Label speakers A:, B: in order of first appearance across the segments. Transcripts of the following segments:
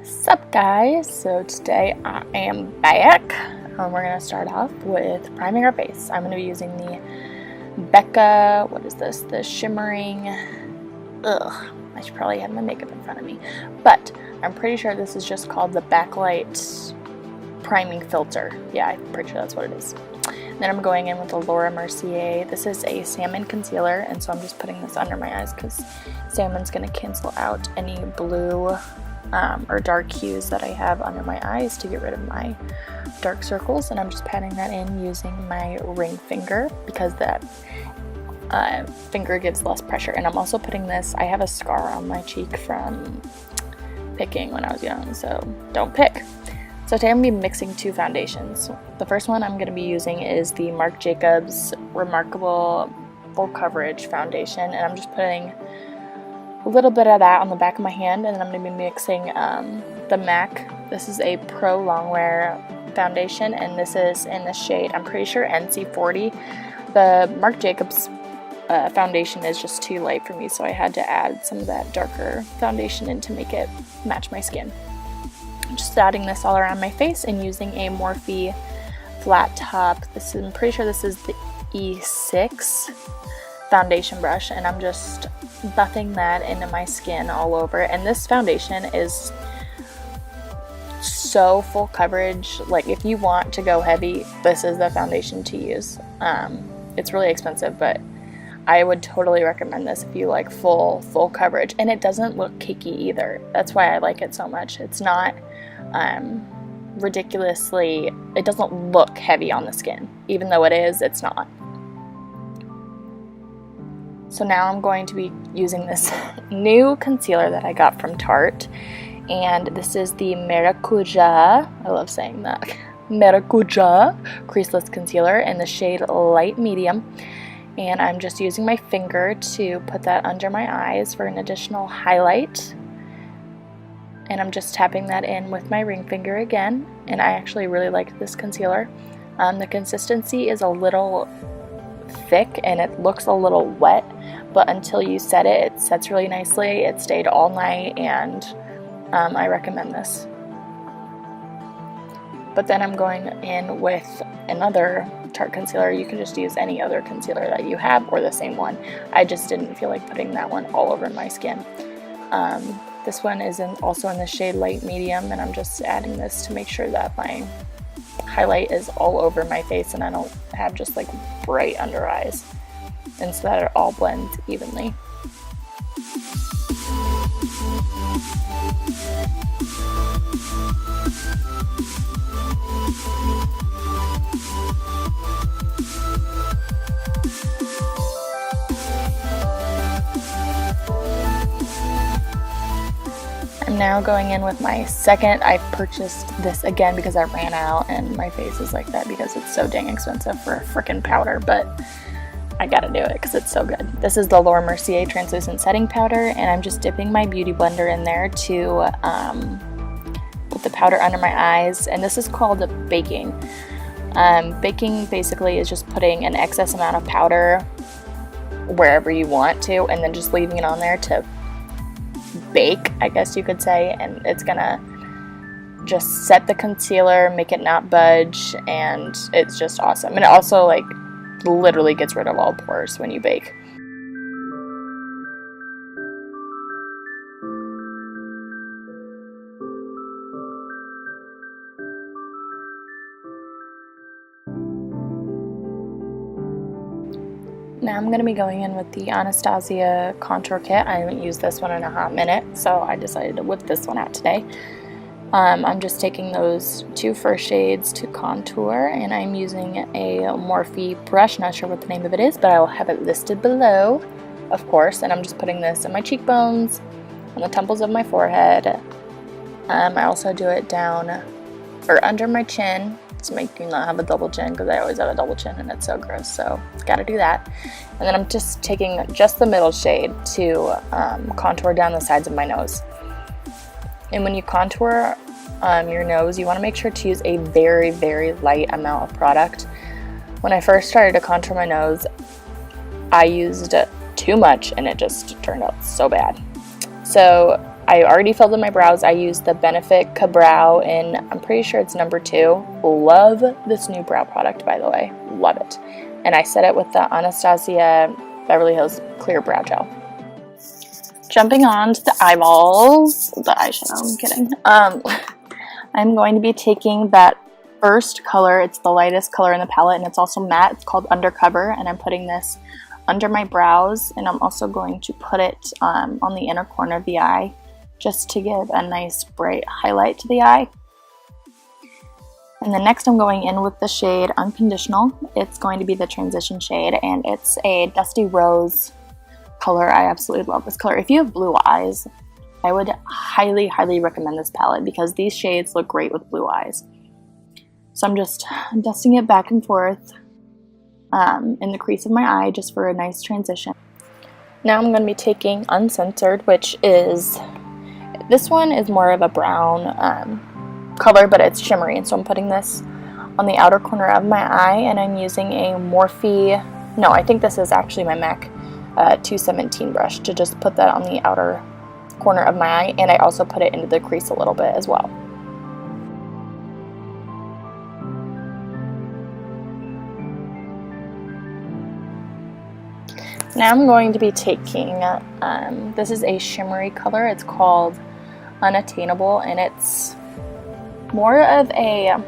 A: Sup guys, so today I am back. We're going to start off with priming our face. I'm going to be using the Becca, what is this, the shimmering, I should probably have my makeup in front of me, but I'm pretty sure this is just called the Backlight priming filter. Yeah, I'm pretty sure that's what it is. Then I'm going in with the Laura Mercier. This is a salmon concealer, and so I'm just putting this under my eyes because salmon's going to cancel out any blue or dark hues that I have under my eyes to get rid of my dark circles. And I'm just patting that in using my ring finger because that finger gives less pressure. And I'm also putting this, I have a scar on my cheek from picking when I was young, so don't pick. So today I'm going to be mixing two foundations. The first one I'm going to be using is the Marc Jacobs Remarkable Full Coverage Foundation, and I'm just putting a little bit of that on the back of my hand, and then I'm going to be mixing the MAC. This is a Pro Longwear foundation, and this is in the shade, I'm pretty sure, NC40. The Marc Jacobs foundation is just too light for me, so I had to add some of that darker foundation in to make it match my skin. I'm just adding this all around my face and using a Morphe flat top. I'm pretty sure this is the E6 foundation brush, and I'm just buffing that into my skin all over. And this foundation is so full coverage. Like, if you want to go heavy, this is the foundation to use. It's really expensive, but I would totally recommend this if you like full coverage. And it doesn't look cakey either. That's why I like it so much. It's not ridiculously, it doesn't look heavy on the skin. Even though it is, it's not. So now I'm going to be using this new concealer that I got from Tarte, and this is the Maracuja, I love saying that, Maracuja Creaseless Concealer in the shade Light Medium, and I'm just using my finger to put that under my eyes for an additional highlight, and I'm just tapping that in with my ring finger again, and I actually really like this concealer. The consistency is a little thick and it looks a little wet, but until you set it, it sets really nicely. It stayed all night, and I recommend this. But then I'm going in with another Tarte concealer. You can just use any other concealer that you have or the same one. I just didn't feel like putting that one all over my skin. This one is also in the shade Light Medium, and I'm just adding this to make sure that my highlight is all over my face and I don't have just like bright under eyes, and so that it all blends evenly. I'm now going in with my second. I purchased this again because I ran out, and my face is like that because it's so dang expensive for a freaking powder, but I gotta do it because it's so good. This is the Laura Mercier Translucent Setting Powder, and I'm just dipping my beauty blender in there to put the powder under my eyes, and this is called baking. Baking basically is just putting an excess amount of powder wherever you want to, and then just leaving it on there to bake, I guess you could say, and it's gonna just set the concealer, make it not budge, and it's just awesome. And it also like literally gets rid of all pores when you bake. Now I'm going to be going in with the Anastasia contour kit. I haven't used this one in a hot minute, so I decided to whip this one out today. I'm just taking those two first shades to contour, and I'm using a Morphe brush. Not sure what the name of it is, but I will have it listed below, of course. And I'm just putting this in my cheekbones, on the temples of my forehead. I also do it down or under my chin to make me not have a double chin, because I always have a double chin and it's so gross, so gotta do that. And then I'm just taking just the middle shade to contour down the sides of my nose. And when you contour your nose, you want to make sure to use a very, very light amount of product. When I first started to contour my nose, I used too much and it just turned out so bad. So I already filled in my brows. I used the Benefit Kabrow in, I'm pretty sure it's number 2. Love this new brow product, by the way. Love it. And I set it with the Anastasia Beverly Hills Clear Brow Gel. Jumping on to the eyeballs, the eyeshadow, I'm kidding. I'm going to be taking that first color. It's the lightest color in the palette, and it's also matte. It's called Undercover, and I'm putting this under my brows, and I'm also going to put it on the inner corner of the eye, just to give a nice bright highlight to the eye. And then next I'm going in with the shade Unconditional. It's going to be the transition shade, and it's a dusty rose color. I absolutely love this color. If you have blue eyes, I would highly, highly recommend this palette because these shades look great with blue eyes. So I'm just dusting it back and forth in the crease of my eye just for a nice transition. Now I'm going to be taking Uncensored, which is, this one is more of a brown color, but it's shimmery, and so I'm putting this on the outer corner of my eye, and I'm using a Morphe, no, I think this is actually my MAC 217 brush to just put that on the outer corner of my eye, and I also put it into the crease a little bit as well. Now I'm going to be taking, this is a shimmery color, it's called Unattainable, and it's more of a, I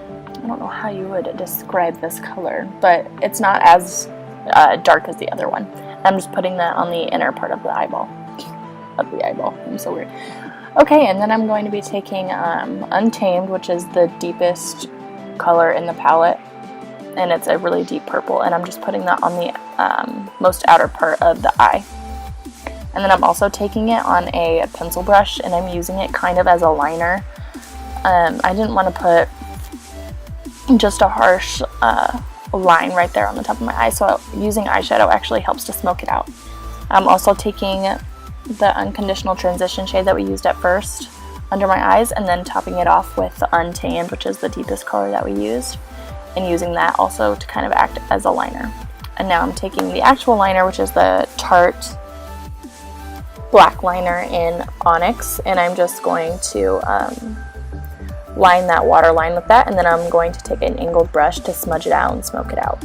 A: don't know how you would describe this color, but it's not as dark as the other one. I'm just putting that on the inner part of the eyeball. I'm so weird. Okay, and then I'm going to be taking Untamed, which is the deepest color in the palette, and it's a really deep purple, and I'm just putting that on the most outer part of the eye. And then I'm also taking it on a pencil brush, and I'm using it kind of as a liner. I didn't want to put just a harsh line right there on the top of my eye, so using eyeshadow actually helps to smoke it out. I'm also taking the Unconditional transition shade that we used at first under my eyes, and then topping it off with Untamed, which is the deepest color that we used, and using that also to kind of act as a liner. And now I'm taking the actual liner, which is the Tarte black liner in Onyx, and I'm just going to line that waterline with that, and then I'm going to take an angled brush to smudge it out and smoke it out.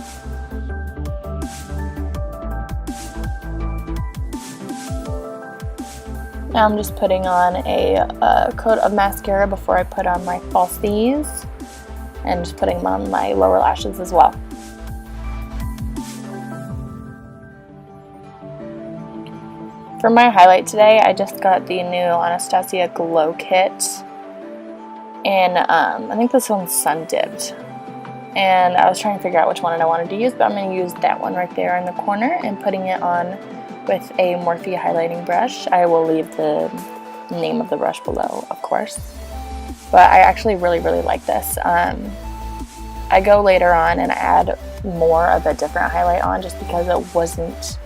A: Now I'm just putting on a coat of mascara before I put on my falsies, and just putting them on my lower lashes as well. For my highlight today, I just got the new Anastasia Glow Kit, and I think this one's Sundipped, and I was trying to figure out which one I wanted to use, but I'm going to use that one right there in the corner and putting it on with a Morphe highlighting brush. I will leave the name of the brush below, of course, but I actually really, really like this. I go later on and add more of a different highlight on just because it wasn't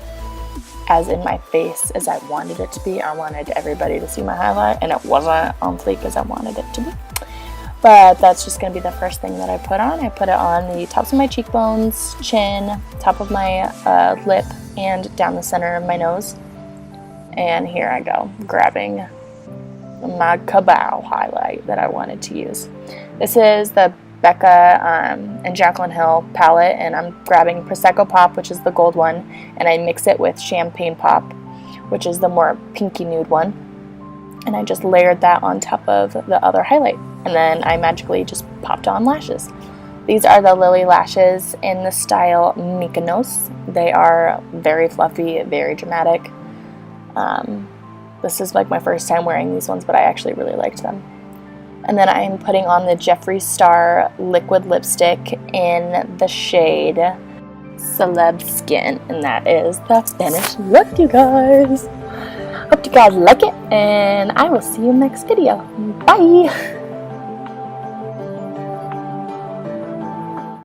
A: as in my face as I wanted it to be. I wanted everybody to see my highlight, and it wasn't on fleek as I wanted it to be. But that's just going to be the first thing that I put on. I put it on the tops of my cheekbones, chin, top of my lip, and down the center of my nose. And here I go, grabbing my Kabrow highlight that I wanted to use. This is the Becca and Jaclyn Hill palette, and I'm grabbing Prosecco Pop, which is the gold one, and I mix it with Champagne Pop, which is the more pinky nude one, and I just layered that on top of the other highlight, and then I magically just popped on lashes. These are the Lily lashes in the style Mykonos. They are very fluffy, very dramatic. This is like my first time wearing these ones, but I actually really liked them. And then I'm putting on the Jeffree Star liquid lipstick in the shade CelebSkin, and that is the finished look, you guys. Hope you guys like it, and I will see you in the next video. Bye!